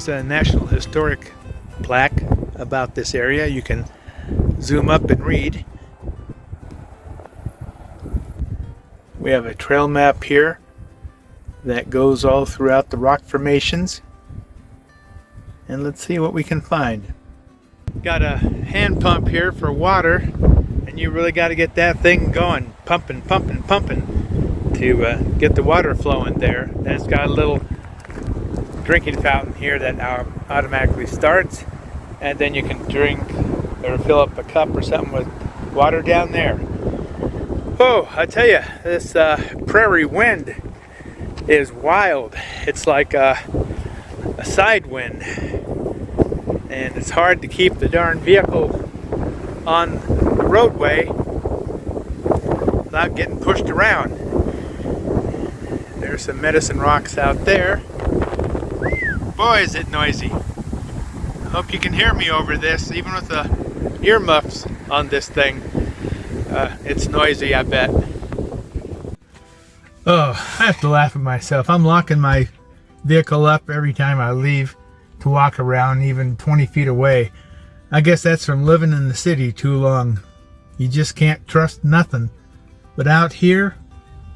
There's a National Historic plaque about this area. You can zoom up and read. We have a trail map here that goes all throughout the rock formations. And let's see what we can find. Got a hand pump here for water, and you really got to get that thing going, pumping to get the water flowing there. Then it's got a little drinking fountain here that automatically starts, and then you can drink or fill up a cup or something with water down there. Oh, I tell you, this prairie wind is wild. It's like a side wind, and it's hard to keep the darn vehicle on the roadway without getting pushed around. There's some medicine rocks out there. Boy, is it noisy. Hope you can hear me over this, even with the earmuffs on this thing. It's noisy, I bet. Oh, I have to laugh at myself. I'm locking my vehicle up every time I leave to walk around, even 20 feet away. I guess that's from living in the city too long. You just can't trust nothing. But out here,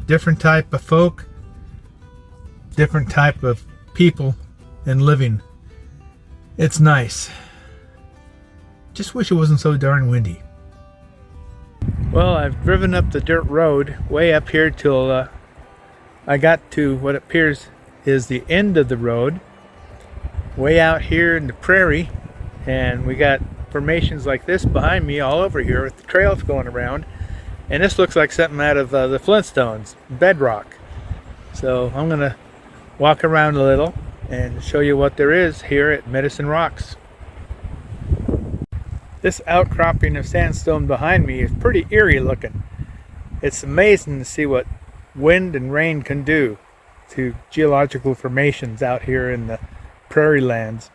different type of folk, different type of people and living. It's nice. Just wish it wasn't so darn windy. Well, I've driven up the dirt road way up here till I got to what appears is the end of the road, way out here in the prairie, and we got formations like this behind me all over here with the trails going around, and this looks like something out of the Flintstones, bedrock. So I'm gonna walk around a little and show you what there is here at Medicine Rocks. This outcropping of sandstone behind me is pretty eerie looking. It's amazing to see what wind and rain can do to geological formations out here in the prairie lands.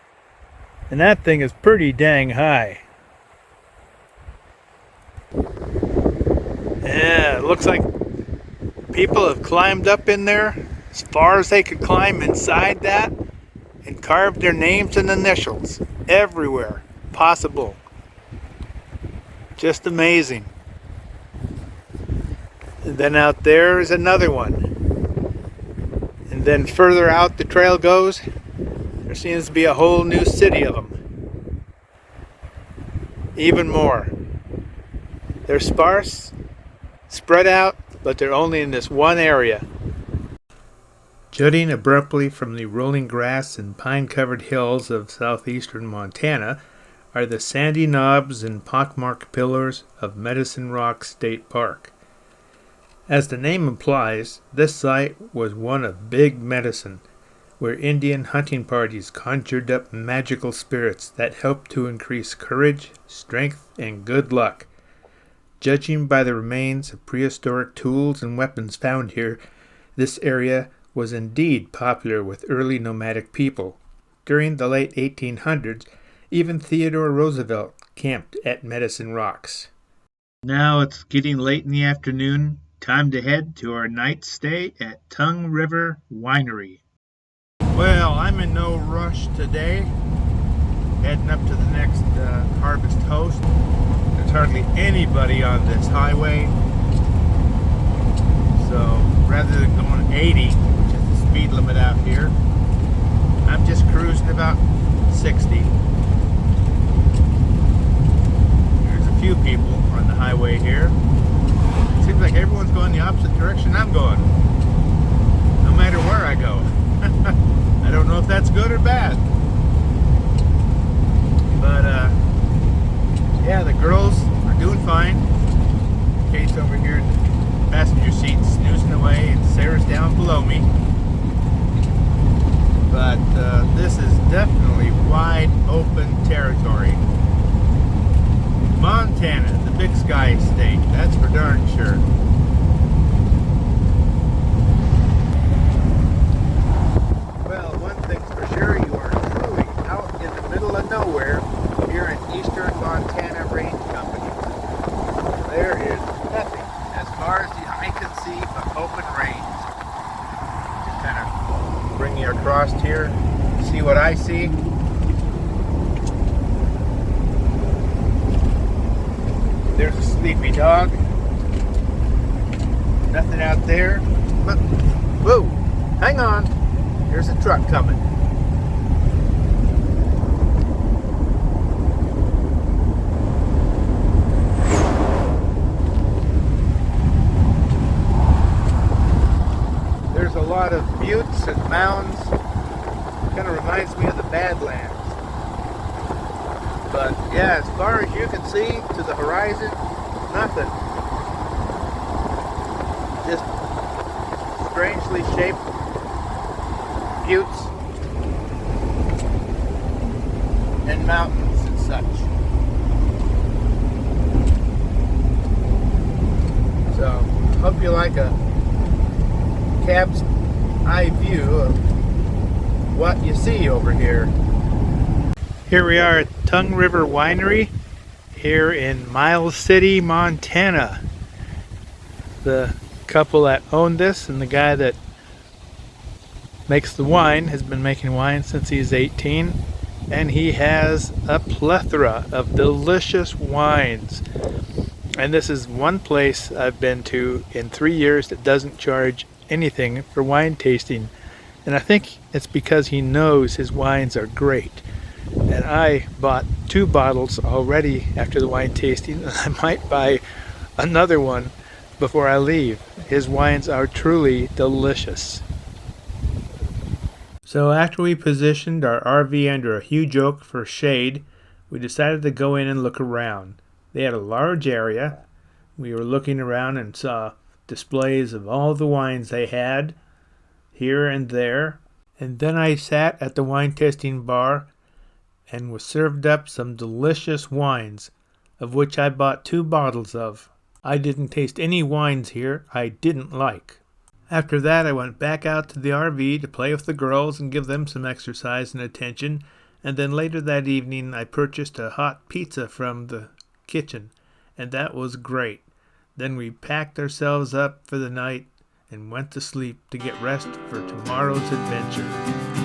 And that thing is pretty dang high. Yeah, it looks like people have climbed up in there as far as they could climb inside that and carved their names and initials everywhere possible. Just amazing. And then out there is another one. And then further out the trail goes, there seems to be a whole new city of them. Even more. They're sparse, spread out, but they're only in this one area. Jutting abruptly from the rolling grass and pine-covered hills of southeastern Montana are the sandy knobs and pockmarked pillars of Medicine Rock State Park. As the name implies, this site was one of big medicine, where Indian hunting parties conjured up magical spirits that helped to increase courage, strength, and good luck. Judging by the remains of prehistoric tools and weapons found here, this area was indeed popular with early nomadic people. During the late 1800s, even Theodore Roosevelt camped at Medicine Rocks. Now it's getting late in the afternoon. Time to head to our night stay at Tonge River Winery. Well, I'm in no rush today. Heading up to the next Harvest Host. There's hardly anybody on this highway. So rather than going 80, which is the speed limit out here, I'm just cruising about 60. There's a few people on the highway here. It seems like everyone's going the opposite direction I'm going, no matter where I go. I don't know if that's good or bad. But yeah, the girls are doing fine. Kate's over here in the passenger seat snoozing away, and Sarah's down below me. But this is definitely wide open territory. Montana, the big sky state, that's for darn sure. Well, one thing's for sure, you are truly out in the middle of nowhere here in eastern Montana Range Company. There is nothing as far as the eye can see but open range. Just kind of bring you across here, see what I I see. There's a sleepy dog. Nothing out there. But, whoa, hang on. There's a truck coming. There's a lot of buttes and mounds. Kind of reminds me of the Badlands. But yeah, as far as you can see to the horizon, nothing. Just strangely shaped buttes and mountains and such. So, hope you like a cab's eye view of what you see over here. Here we are at Tonge River Winery here in Miles City, Montana. The couple that owned this and the guy that makes the wine has been making wine since he's 18, and he has a plethora of delicious wines. And this is one place I've been to in 3 years that doesn't charge anything for wine tasting, and I think it's because he knows his wines are great. And I bought 2 bottles already after the wine tasting, and I might buy another one before I leave. His wines are truly delicious. So after we positioned our RV under a huge oak for shade, we decided to go in and look around. They had a large area. We were looking around and saw displays of all the wines they had here and there. And then I sat at the wine tasting bar and was served up some delicious wines, of which I bought 2 bottles of. I didn't taste any wines here I didn't like. After that, I went back out to the RV to play with the girls and give them some exercise and attention, and then later that evening I purchased a hot pizza from the kitchen, and that was great. Then we packed ourselves up for the night and went to sleep to get rest for tomorrow's adventure.